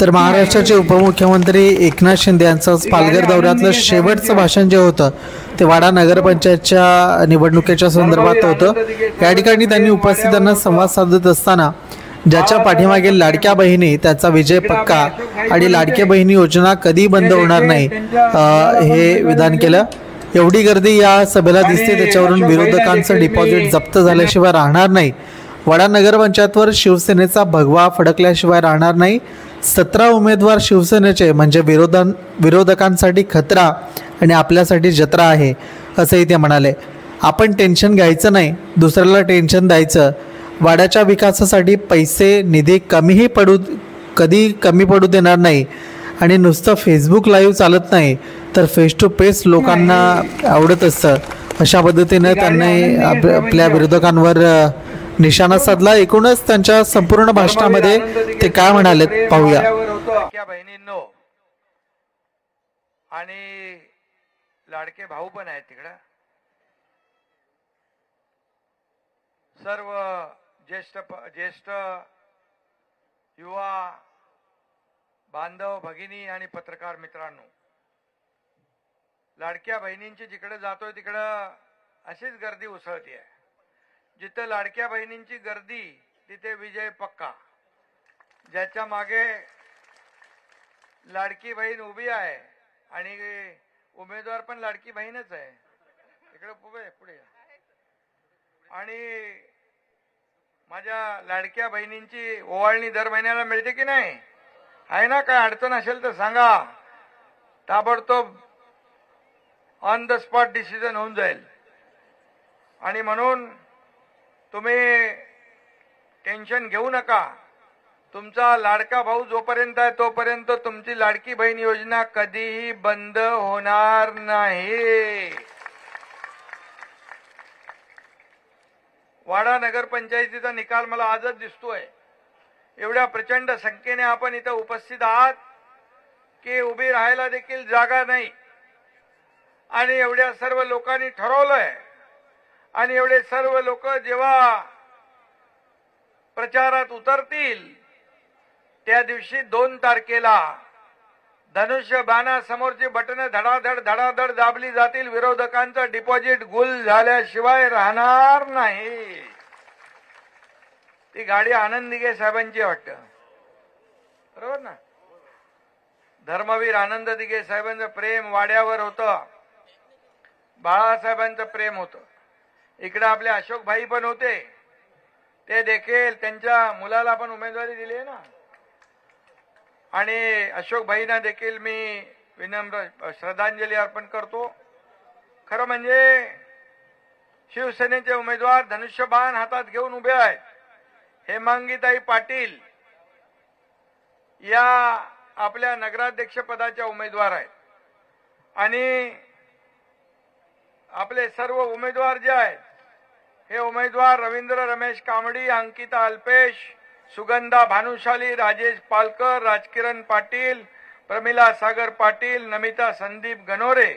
तर महाराष्ट्राचे उपमुख्यमंत्री एकनाथ शिंदे यांचं पालघर दौऱ्यातलं शेवटचं भाषण जे होतं ते वाडा नगरपंचायतच्या निवडणुकीच्या संदर्भात होतं। या ठिकाणी त्यांनी उपस्थितांना संवाद साधत असताना ज्याच्या पाठीमागे लाडक्या बहिणी त्याचा विजय पक्का आणि लाडक्या बहिणी योजना कधी बंद होणार नाही हे विधान केलं। एवढी गर्दी या सभेला दिसते त्याच्यावरून विरोधकांचं डिपॉझिट जप्त झाल्याशिवाय राहणार नाही, वाडा नगरपंचायतवर शिवसेनेचा भगवा फडकल्याशिवाय राहणार नाही। 17 उमेदवार शिवसेनेचे म्हणजे विरोधकांसाठी खतरा आणि आपल्यासाठी जत्रा आहे असंही ते म्हणाले। आपण टेन्शन घ्यायचं नाही, दुसऱ्याला टेन्शन द्यायचं। वाड्याच्या विकासासाठी पैसे निधी कधी कमी पडू देणार नाही आणि नुसतं फेसबुक लाईव्ह चालत नाही तर फेस टू फेस लोकांना आवडत असतं, अशा पद्धतीने त्यांनी आपल्या विरोधकांवर निशाणा साधला। एकूणच त्यांच्या संपूर्ण भाषणामध्ये ते काय म्हणाले पाहूया। बहिणींनो आणि लाडके भाऊ पण आहेत तिकडं, सर्व ज्येष्ठ युवा बांधव भगिनी आणि पत्रकार मित्रांनो, लाडक्या बहिणींची जिकडे जातोय तिकडं अशीच गर्दी उसळते आहे। जिथे लाडक्या बहिणींची गर्दी तिथे विजय पक्का। ज्याच्या मागे लाडकी बहीण उभी आहे आणि उमेदवार पण लाडकी बहीणच आहे, इकडे पुढे आणि माझ्या लाडक्या बहिणींची ओवाळणी दर महिन्याला मिळते की नाही? आहे ना? काय अडचण असेल तर सांगा, ताबडतोब ऑन द स्पॉट डिसिजन होऊन जाईल। आणि म्हणून तुम्ही टेन्शन घेऊ नका, तुमचा लाडका भाऊ जोपर्यंत आहे तोपर्यंत तुमची लाडकी बहीण योजना कधीही बंद होणार नाही। वाडा नगरपंचायतीचा निकाल मला आजच दिसतोय। एवढ्या प्रचंड संख्येने आपण इथं उपस्थित आहात की उभी राहायला देखील जागा नाही आणि एवढ्या सर्व लोकांनी ठरवलंय आणि एवढे सर्व लोक जेव्हा प्रचारात उतरतील त्या दिवशी 2 तारखेला धनुष्य बाणासमोरची बटन धडाधड दाबली जातील। विरोधकांचं डिपॉझिट गुल झाल्याशिवाय राहणार नाही। ती गाडी आनंद दिघे साहेबांची वाटतं, बरोबर ना? धर्मवीर आनंद दिघे साहेबांचं प्रेम वाड्यावर होतं, बाळासाहेबांचं प्रेम होतं। इकडे आपले अशोक भाई पण होते, ते देखील त्यांच्या मुलाला पण उमेदवारी दिली आहे ना। आणि अशोक भाईंना देखील मी विनम्र श्रद्धांजली अर्पण करतो। खरं म्हणजे शिवसेनेचे उमेदवार धनुष्यबाण हातात घेऊन उभे आहेत। हेमांगीताई पाटील या आपल्या नगराध्यक्ष पदाच्या उमेदवार आहेत आणि आपले सर्व उमेदवार जे आहेत हे उमेदवार रवींद्र रमेश कामडी, अंकिता अल्पेश, सुगंधा भानुशाली, राजेश पालकर, राजकिरण पाटील, प्रमिला सागर पाटील, नमिता संदीप गणोरे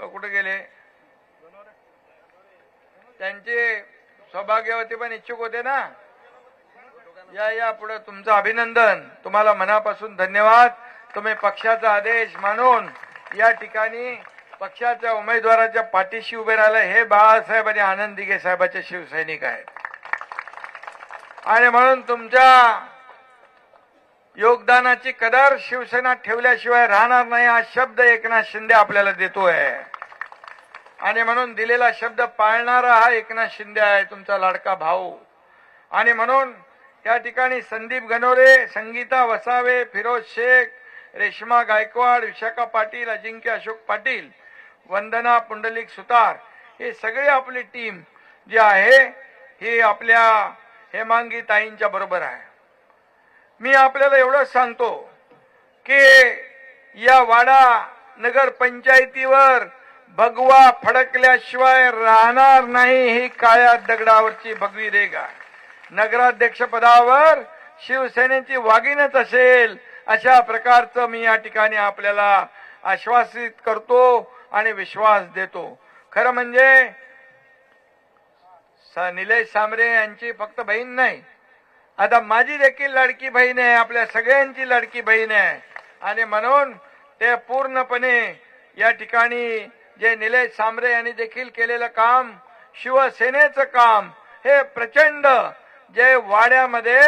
कुठे गेले? त्यांचे सौभाग्यवती पण इच्छुक होते ना। या पुढे तुमचं अभिनंदन, तुम्हाला मनापासून धन्यवाद। तुम्ही पक्षाचा आदेश मानून या ठिकाणी पक्षाच्या उमेदवाराच्या पाठीशी उभे राहिले। हे बाळासाहेब आणि आनंद दिघे साहेबांचे शिवसैनिक आहेत आणि म्हणून तुमच्या योगदानाची कदर शिवसेना ठेवल्याशिवाय राहणार नाही हा शब्द एकनाथ शिंदे आपल्याला देतोय आणि म्हणून दिलेला शब्द पाळणारा हा एकनाथ शिंदे आहे, तुमचा लाडका भाऊ। आणि म्हणून त्या ठिकाणी संदीप गणोरे, संगीता वसावे, फिरोज शेख, रेश्मा गायकवाड, विशाखा पाटील, अजिंक्य अशोक पाटील, वंदना पुंडलिक सुतार हे सगळे आपली टीम जी आहे ही आपल्या हेमांगी ताईंच्या बरोबर आहे। मी आपल्याला एवढंच सांगतो की या वाडा नगर पंचायतीवर भगवा फडकल्याशिवाय राहणार नाही, ही काळ्या दगडावरची भगवी रेघ आहे। नगराध्यक्ष पदावर शिवसेनेची वाघीणच असेल अशा प्रकारचं मी या ठिकाणी आपल्याला आश्वासित करतो आणि विश्वास देतो। खरं म्हणजे निलेश सांबरे यांची फक्त बहीण नाही, आता माझी देखील लाडकी बहीण आहे, आपल्या सगळ्यांची लाडकी बहीण आहे. आणि म्हणून ते पूर्णपणे या ठिकाणी जे निलेश सांबरे यांनी देखील केलेलं काम, शिवसेनेचं काम, हे प्रचंड जे वाड्यामध्ये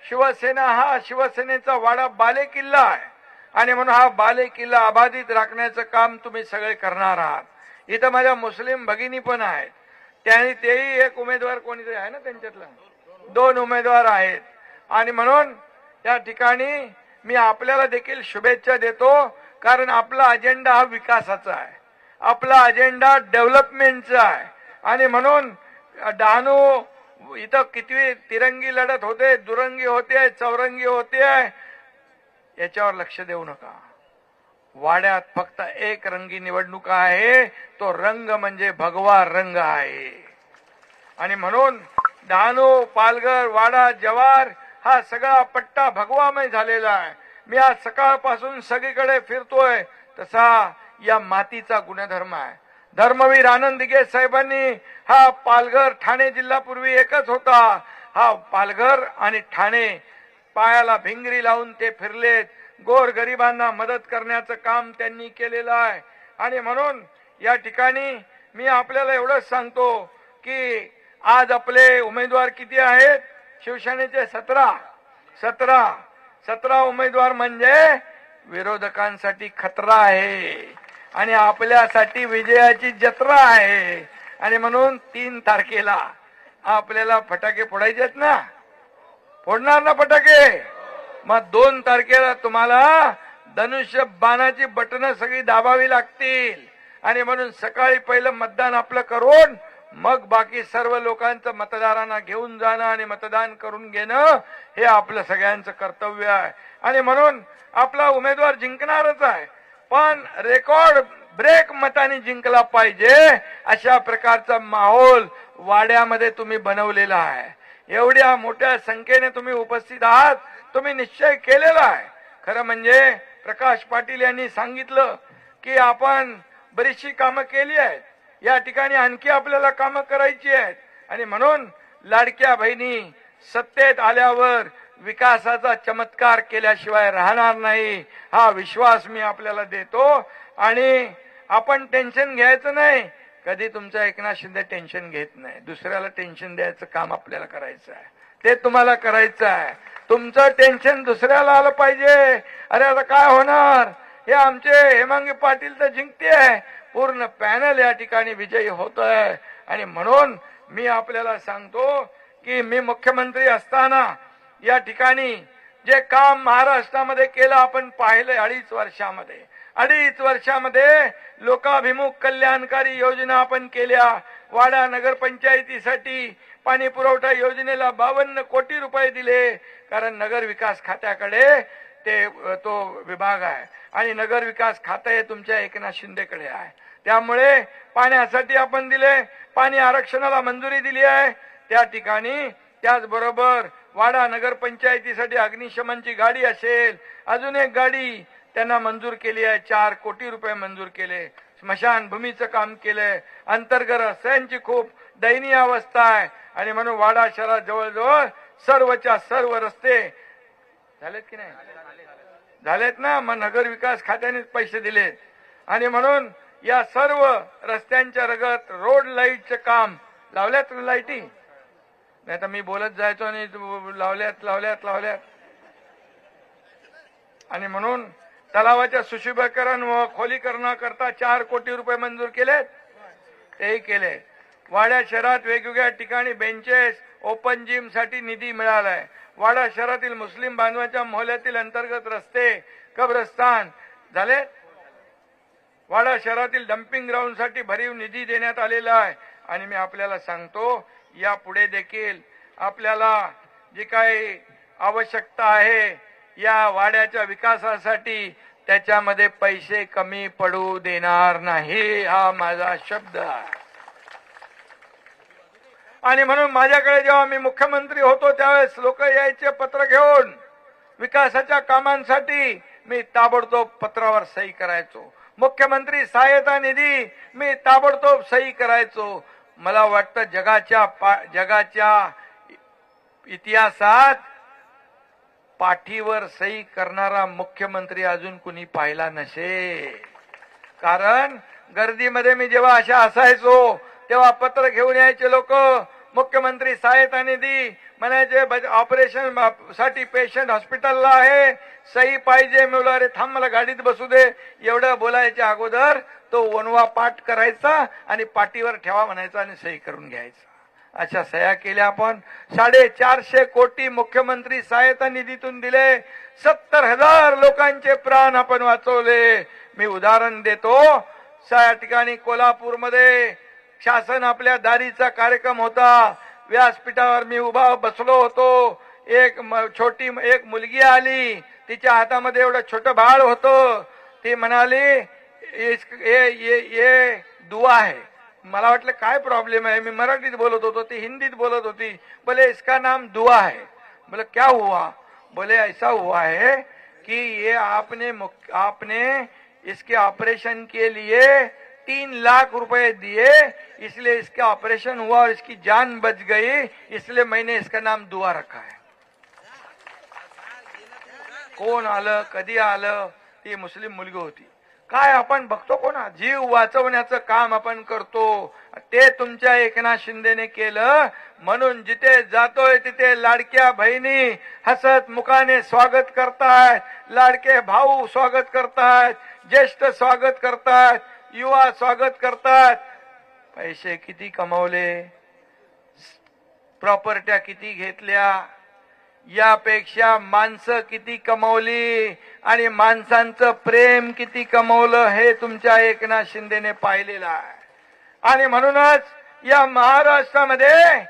शिवसेना हा शिवसेनेचा वाडा बालेकिल्ला आहे आणि म्हणून हा बालेकिल्ला अबाधित राखण्याचं काम तुम्ही सगळे करणार आहात. इथं माझ्या मुस्लिम भगिनी पण आहेत, त्यांनी तेही एक उमेदवार कोणीतरी आहे ना, त्यांच्यातला 2 उमेदवार आहेत. आणि म्हणून या ठिकाणी मी आपल्याला देखील शुभेच्छा देतो, कारण आपला अजेंडा हा विकासाचा आहे, आपला अजेंडा डेव्हलपमेंटचा आहे. आणि म्हणून डहाणू इथं किती तिरंगी लढत होते, दुरंगी होते, चौरंगी होते, याच्यावर लक्ष देऊ नका. वाड्यात फक्त एक रंगी निवडणूक आहे, तो रंग म्हणजे भगवा रंग आहे. आणि म्हणून डहाणू, पालघर, वाडा, जव्हार हा सगळा पट्टा भगवामय झालेला आहे. मी आज सकाळपासून सगळीकडे फिरतोय, तसा या मातीचा गुणधर्म आहे. धर्मवीर आनंद दिघे साहेबांनी हा पालघर ठाणे जिल्हा पूर्वी एकच होता, हा पालघर आणि ठाणे पायाला भिंगरी लावून ते फिरलेत. गोरगरिबांना मदत करण्याचं काम त्यांनी केलेलं आहे. आणि म्हणून या ठिकाणी मी आपल्याला एवढंच सांगतो की आज आपले उमेदवार किती आहेत? शिवसेनेचे 17 उमेदवार म्हणजे विरोधकांसाठी खतरा आहे आणि आपल्यासाठी विजयाची जत्रा आहे. आणि म्हणून 3 तारखेला आपल्याला फटाके फोडायचे आहेत ना, फोडणार ना फटाके? मग 2 तारखेला तुम्हाला धनुष्य बाणाची बटणं सगळी दाबावी लागतील. आणि म्हणून सकाळी पहिलं मतदान आपलं करून मग बाकी सर्व लोकांचं मतदारांना घेऊन जाणं आणि मतदान करून घेणं हे आपलं सगळ्यांचं कर्तव्य आहे. आणि म्हणून आपला उमेदवार जिंकणारच आहे, पण रेकॉर्ड ब्रेक मताने जिंकला पाहिजे अशा प्रकारचा माहोल वाड्यामध्ये तुम्ही बनवलेला आहे. एवढ्या मोठ्या संख्येने तुम्ही उपस्थित आहात, तुम्ही निश्चय केलेला आहे. खरं म्हणजे प्रकाश पाटील यांनी सांगितलं की आपण बरीचशी कामं केली आहेत, या ठिकाणी आणखी आपल्याला कामं करायची आहेत. आणि म्हणून लाडक्या बहिणी सत्तेत आल्यावर विकासाचा चमत्कार केल्याशिवाय राहणार नाही, हा विश्वास मी आपल्याला देतो. आणि आपण टेन्शन घ्यायचं नाही. कधी तुमचा एकनाथ शिंदे टेन्शन घेत नाही, दुसऱ्याला टेन्शन द्यायचं काम आपल्याला करायचं आहे, ते तुम्हाला करायचं आहे. तुमचं टेन्शन दुसऱ्याला आलं पाहिजे. अरे आता काय होणार, हे आमचे हेमांगी पाटील तर जिंकते, पूर्ण पॅनल या ठिकाणी विजयी होत आहे. आणि म्हणून मी आपल्याला सांगतो की मी मुख्यमंत्री असताना या ठिकाणी जे काम महाराष्ट्रामध्ये केलं आपण पाहिलं. 2.5 वर्षामध्ये लोकाभिमुख कल्याणकारी योजना आपण केल्या. वाडा नगरपंचायतीसाठी पाणी पुरवठा योजनेला 52 कोटी रुपये दिले, कारण नगर विकास खात्याकडे तो विभाग आहे आणि नगर विकास खातं हे तुमच्या एकनाथ शिंदेकडे आहे. त्यामुळे पाण्यासाठी आपण दिले, पाणी आरक्षणाला मंजुरी दिली आहे त्या ठिकाणी. त्याचबरोबर वाडा नगरपंचायतीसाठी अग्निशमनची गाडी असेल, अजून एक गाडी त्यांना मंजूर केली आहे, 4 कोटी रुपये मंजूर केले. स्मशानभूमीचं काम केलंय. अंतर्गत रस्त्यांची खूप दयनीय अवस्था आहे आणि म्हणून वाडा शहरात जवळजवळ सर्वच्या सर्व रस्ते झालेत की नाही? झालेत ना. मग नगर विकास खात्याने पैसे दिलेत. आणि म्हणून या सर्व रस्त्यांच्या रगत रोड लाईटचं काम लावल्यात. लाईटी नाही तर मी बोलत जायचो आणि लावल्यात. आणि म्हणून तलावाच्या सुशोभीकरण व खोलीकरणाकरता 4 कोटी रुपये मंजूर केलेत, तेही केले. वाडा शहरात वेगवेगळ्या ठिकाणी बेंचेस, ओपन जिम साठी निधी मिळालाय. वाडा शहरातील मुस्लिम बांधवांच्या मोहल्ल्यातील अंतर्गत रस्ते, कब्रस्तान झाले. वाडा शहरातील डम्पिंग ग्राउंड साठी भरीव निधी देण्यात आलेला आहे. आणि मी आपल्याला सांगतो यापुढे देखील आपल्याला जी काही आवश्यकता आहे या वाड्याच्या विकासासाठी त्याच्यामध्ये पैसे कमी पडू देणार नाही, हा माझा शब्द आहे. आणि म्हणून माझ्याकडे जेव्हा मी मुख्यमंत्री होतो त्यावेळेस लोक यायचे पत्र घेऊन विकासाच्या कामांसाठी, मी ताबडतोब पत्रावर सही करायचो. मुख्यमंत्री सहायता निधी मी ताबडतोब सही करायचो. मला वाटतं जगाच्या इतिहासात पाठीवर सही करणारा मुख्यमंत्री अजून कुणी पाहिला नसेल. कारण गर्दीमध्ये मी जेव्हा असायचो तेव्हा पत्र घेऊन यायचे लोक, मुख्यमंत्री सहायता निधी म्हणायचे, ऑपरेशन साठी पेशंट हॉस्पिटलला आहे, सही पाहिजे. मी बोललो अरे थांब मला गाडीत बसू दे. एवढं बोलायच्या अगोदर तो वनवा पाठ करायचा आणि पाठीवर ठेवा म्हणायचा आणि सही करून घ्यायचा. अशा सह्या केल्या आपण. 450 कोटी मुख्यमंत्री सहायता निधीतून दिले. 70,000 लोकांचे प्राण आपण वाचवले. मी उदाहरण देतो, त्या ठिकाणी कोल्हापूरमध्ये शासन आपल्या दारीचा कार्यक्रम होता. व्यासपीठावर मी उभा बसलो होतो. एक मुलगी आली, तिच्या हातामध्ये एवढं छोटं बाळ होतं. ती म्हणाली ये दुआ है. मला वाटलं काय प्रॉब्लेम है. मी मराठीत बोलत होतो, ती हिंदीत बोलत होती. बोले इसका नाम दुआ है. बोले क्या हुआ. बोले ऐसा हुआ है कि ये आपने इसके ऑपरेशन के लिए 3 लाख रुपए दिए, इसलिए इसका ऑपरेशन हुआ और इसकी जान बच गई, इसलिए मैंने इसका नाम दुआ रखा है. कोण आलं, कधी आलं, ती मुस्लिम मुलगी होती. काय आपण बघतो कोणा, जीव वाचवण्याचं काम आपण करतो. ते तुमच्या एकनाथ शिंदेने केलं. म्हणून जिथे जातोय तिथे लाडक्या बहिणी हसत मुखाने स्वागत करतायत, लाडके भाऊ स्वागत करतायत, ज्येष्ठ स्वागत करतायत, युवा स्वागत करतात. पैसे किती कमवले, प्रॉपर्ट्या किती घेतल्या, यापेक्षा माणसं किती कमवली आणि माणसांचं प्रेम किती कमवलं हे तुमच्या एकनाथ शिंदेने पाहिलेलं आहे. आणि म्हणूनच या महाराष्ट्रामध्ये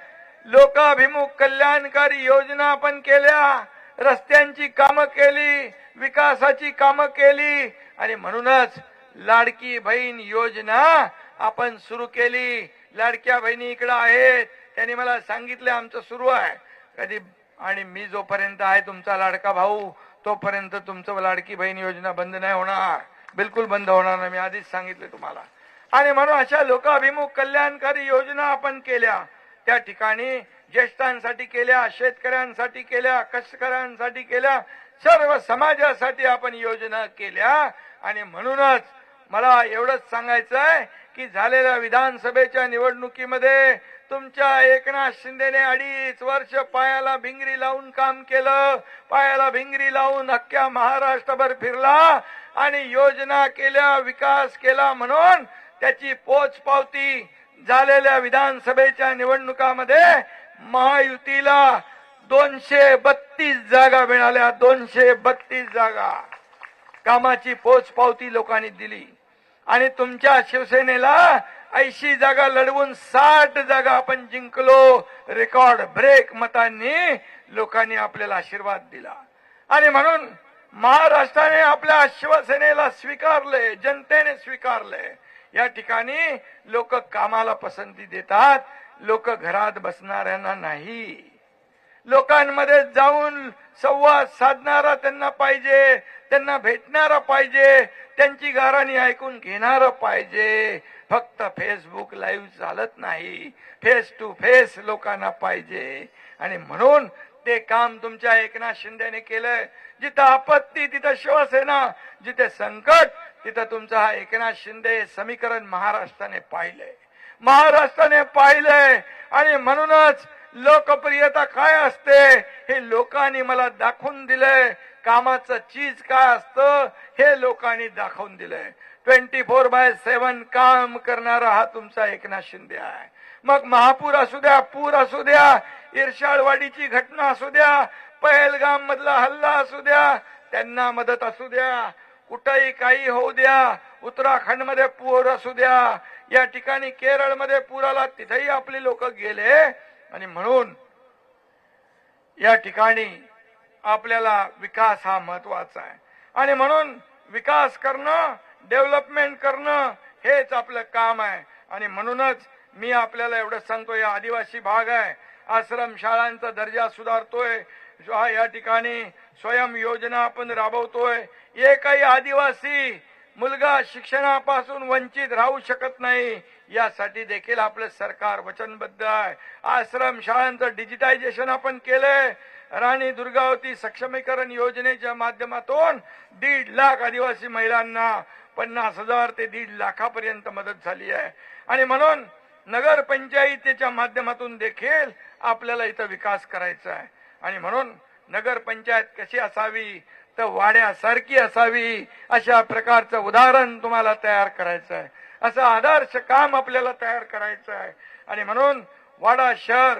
लोकाभिमुख कल्याणकारी योजना आपण केल्या, रस्त्यांची कामं केली, विकासाची कामं केली. आणि म्हणूनच लाडकी बहीण योजना आपण सुरू केली. लाडक्या बहिणी इकडे आहेत, त्यांनी मला सांगितलं आमचं सुरू आहे. कधी आणि मी जोपर्यंत आहे तुमचा लाडका भाऊ तोपर्यंत तुमचं लाडकी बहीण योजना बंद नाही होणार, बिलकुल बंद होणार नाही. मी आधीच सांगितलं तुम्हाला. आणि म्हणून अशा लोकाभिमुख कल्याणकारी योजना आपण केल्या. त्या ठिकाणी ज्येष्ठांसाठी केल्या, शेतकऱ्यांसाठी केल्या, कष्टकऱ्यांसाठी केल्या, सर्व समाजासाठी आपण योजना केल्या. आणि म्हणूनच मला एवढंच सांगायचं आहे की झालेल्या विधानसभेच्या निवडणुकीमध्ये तुमच्या एकनाथ शिंदेने 2.5 वर्ष पायाला भिंगरी लावून काम केलं. पायाला भिंगरी लावून अख्ख्या महाराष्ट्रभर फिरला आणि योजना केल्या, विकास केला. म्हणून त्याची पोचपावती झालेल्या विधानसभेच्या निवडणुकामध्ये महायुतीला 232 जागा मिळाल्या. 232 जागा कामाची पोचपावती लोकांनी दिली. आणि तुमच्या शिवसेनेला 80 जागा लढवून 60 जागा आपण जिंकलो. रेकॉर्ड ब्रेक मतांनी लोकांनी आपल्याला आशीर्वाद दिला. आणि म्हणून महाराष्ट्राने आपल्या शिवसेनेला स्वीकारले, जनतेने स्वीकारले. या ठिकाणी लोक कामाला पसंती देतात, लोक घरात बसणाऱ्यांना नाही. लोकांमध्ये जाऊन संवाद साधणारा त्यांना पाहिजे, त्यांना भेटणारा पाहिजे, त्यांची गाराणी ऐकून घेणारं पाहिजे. फक्त फेसबुक लाईव्ह चालत नाही, फेस टू फेस लोकांना पाहिजे. आणि म्हणून ते काम तुमच्या एकनाथ शिंदेने केलंय. जिथं आपत्ती तिथं शिवसेना, जिथे संकट तिथं तुमचा हा एकनाथ शिंदे समीकरण महाराष्ट्राने पाहिलंय, महाराष्ट्राने पाहिलंय. आणि म्हणूनच लोकप्रियता काय असते हे लोकांनी मला दाखवून दिलंय. कामाचं चीज काय असतं हे लोकांनी दाखवून दिलंय. 24/7 काम करणारा हा तुमचा एकनाथ शिंदे आहे. मग महापूर असू द्या, पूर असू द्या, इर्षाळवाडीची घटना असू द्या, पहलगाम मधला हल्ला असू द्या, त्यांना मदत असू द्या, कुठेही काही होऊ द्या. उत्तराखंड मध्ये पूर असू द्या, या ठिकाणी केरळ मध्ये पूर आला, तिथेही आपले लोक गेले. आणि म्हणून या ठिकाणी आपल्याला विकास हा महत्वाचा आहे. आणि म्हणून विकास करणं, डेव्हलपमेंट करणं हेच आपलं काम आहे. आणि म्हणूनच मी आपल्याला एवढं सांगतो, या आदिवासी भाग आहे, आश्रम शाळांचा दर्जा सुधारतोय, या ठिकाणी स्वयं योजना आपण राबवतोय. एकही आदिवासी मुलगा शिक्षणापासून वंचित राहू शकत नाही, यासाठी देखील आपलं सरकार वचनबद्ध आहे. आश्रम शाळांचं डिजिटायझेशन आपण केलंय. राणी दुर्गावती सक्षमीकरण योजनेच्या माध्यमातून 1.5 लाख आदिवासी महिलांना 50,000 ते 1.5 लाखापर्यंत मदत झाली आहे. आणि म्हणून नगर पंचायतीच्या माध्यमातून देखील आपल्याला इथं विकास करायचा आहे. आणि म्हणून नगर पंचायत कशी असावी तर वाड्यासारखी असावी अशा प्रकारचं उदाहरण तुम्हाला तयार करायचं आहे. असं आदर्श काम आपल्याला तयार करायचं आहे. आणि म्हणून वाडा शहर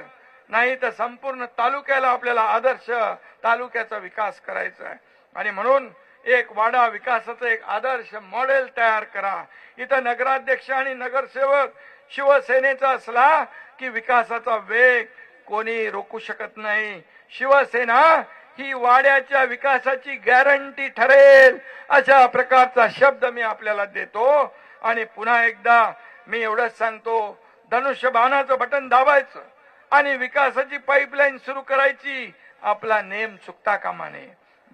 नाही तर संपूर्ण तालुक्याला आपल्याला आदर्श तालुक्याचा विकास करायचा आहे. आणि म्हणून एक वाडा विकासाचं एक आदर्श मॉडेल तयार करा. इथं नगराध्यक्ष आणि नगरसेवक शिवसेनेचा असला की विकासाचा वेग कोणी रोखू शकत नाही. शिवसेना ही वाड्याच्या विकासाची गॅरंटी ठरेल अशा प्रकारचा शब्द मी आपल्याला देतो. आणि पुन्हा एकदा मी एवढंच सांगतो, धनुष्यबाणाचं बटन दाबायचं आणि विकासाची पाईपलाईन सुरू करायची. आपला नेम चुकता कामा नये.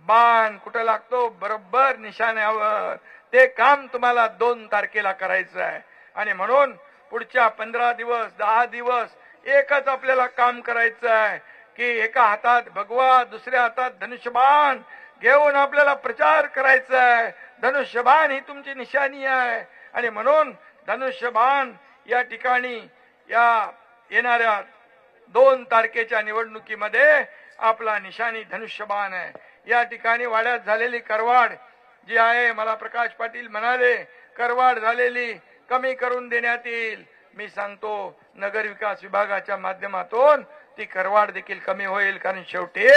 बाण कुठं लागतो बरोबर निशाण्यावर. ते काम तुम्हाला 2 तारखेला करायचं आहे. आणि म्हणून पुढच्या 15 दिवस 10 दिवस एकच आपल्याला काम करायचं आहे की एका हातात भगवा दुसऱ्या हातात धनुष्यबाण घेऊन आपल्याला प्रचार करायचा आहे. धनुष्यबाण ही तुमची निशाणी आहे. आणि म्हणून धनुष्यबाण या ठिकाणी या येणाऱ्या 2 तारखेच्या निवडणुकीमध्ये आपला निशाणी धनुष्यबाण आहे. या ठिकाणी वाड्यात झालेली करवाढ जी आहे, मला प्रकाश पाटील म्हणाले करवाढ झालेली कमी करून देण्यात येईल. मी सांगतो नगर विकास विभागाच्या माध्यमातून ती करवाढ देखील कमी होईल. कारण शेवटी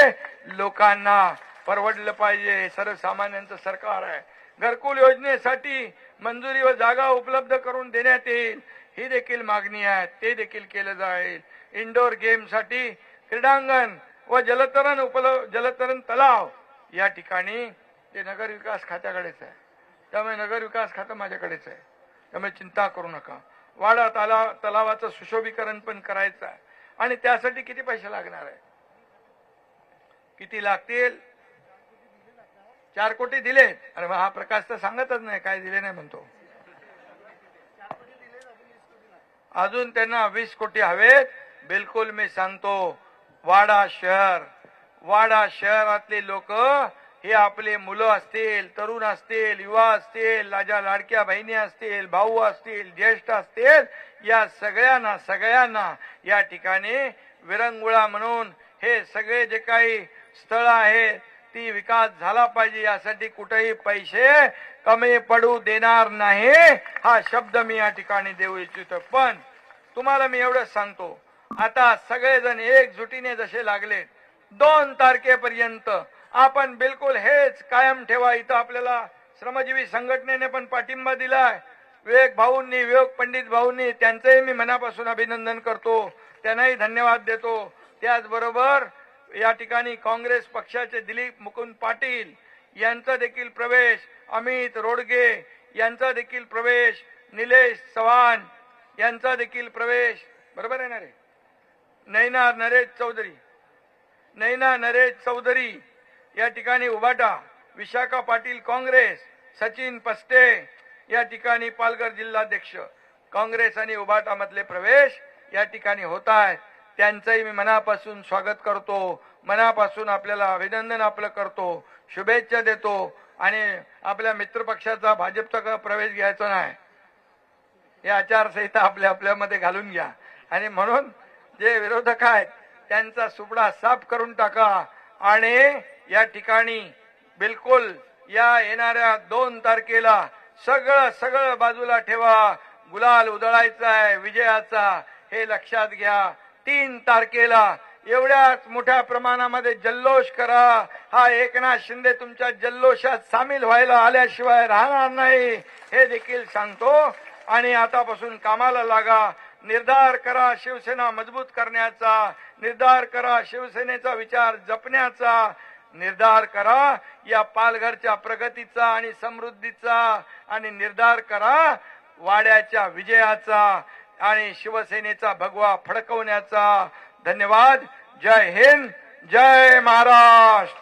लोकांना परवडलं पाहिजे. सर्वसामान्यांचं सरकार आहे. घरकुल योजनेसाठी मंजुरी व जागा उपलब्ध करून देण्यात येईल, ही देखील मागणी आहे. ते देखील केलं जाईल. इंडोर गेमसाठी क्रीडांगण व जलतरण तलाव या ठिकाणी ते नगर विकास खात्याकडेच आहे. त्यामुळे नगर विकास खातं माझ्याकडेच आहे. त्यामुळे चिंता करू नका. वाडा तलावाचं सुशोभीकरण पण करायचं आहे. आणि त्यासाठी किती पैसे लागणार आहे? किती लागतील? 4 कोटी दिले. अरे हा प्रकाश तर सांगतच नाही काय दिले नाही म्हणतो. अजून त्यांना 20 कोटी हवेत. बिलकुल मी सांगतो वाडा शहरातले लोक हे आपले मुलं असतील, तरुण असतील, युवा असतील, माझ्या लाडक्या बहिणी असतील, भाऊ असतील, ज्येष्ठ असतील, या सगळ्यांना या ठिकाणी विरंगुळा म्हणून हे सगळे जे काही स्थळ आहे ती विकास झाला पाहिजे. यासाठी कुठेही पैसे कमी पडू देणार नाही हा शब्द मी या ठिकाणी देऊ इच्छितो. पण तुम्हाला मी एवढंच सांगतो, आता सगळेजण एकजुटीने जसे लागले 2 तारखेपर्यंत आपण बिलकुल हेच कायम ठेवा. इथं आपल्याला श्रमजीवी संघटनेने पण पाठिंबा दिलाय. विवेक पंडित भाऊंनी त्यांचंही मी मनापासून अभिनंदन करतो. त्यांनाही धन्यवाद देतो. त्याचबरोबर या ठिकाणी काँग्रेस पक्षाचे दिलीप मुकुंद पाटील यांचा देखील प्रवेश, अमित रोडगे यांचा देखील प्रवेश, निलेश चव्हाण यांचा देखील प्रवेश, बरोबर आहे ना रे? नैना नरेश चौधरी या ठिकाणी उबाटा, विशाखा पाटील काँग्रेस, सचिन पस्ते या ठिकाणी पालघर जिल्हाध्यक्ष. काँग्रेस आणि उबाटा मधले प्रवेश या ठिकाणी होत आहेत. त्यांचंही मी मनापासून स्वागत करतो. मनापासून आपल्याला अभिनंदन आपलं करतो, शुभेच्छा देतो. आणि आपल्या मित्रपक्षाचा भाजपचा प्रवेश घ्यायचा नाही, हे आचारसंहिता आपल्यामध्ये घालून घ्या. आणि म्हणून जे विरोधक आहेत त्यांचा सुपडा साफ करून टाका. आणि या ठिकाणी बिलकुल या येणाऱ्या 2 तारखेला सगळं बाजूला ठेवा. गुलाल उधळायचा आहे विजयाचा, हे लक्षात घ्या. 3 तारखेला एवढ्याच मोठ्या प्रमाणामध्ये जल्लोष करा. हा एकनाथ शिंदे तुमच्या जल्लोषात सामील व्हायला आल्याशिवाय राहणार नाही, हे देखील सांगतो. आणि आतापासून कामाला लागा. निर्धार करा शिवसेना मजबूत करण्याचा, निर्धार करा शिवसेनेचा विचार जपण्याचा, निर्धार करा या पालघरच्या प्रगतीचा आणि समृद्धीचा, आणि निर्धार करा वाड्याच्या विजयाचा आणि शिवसेनेचा भगवा फडकवण्याचा. धन्यवाद. जय हिंद, जय महाराष्ट्र.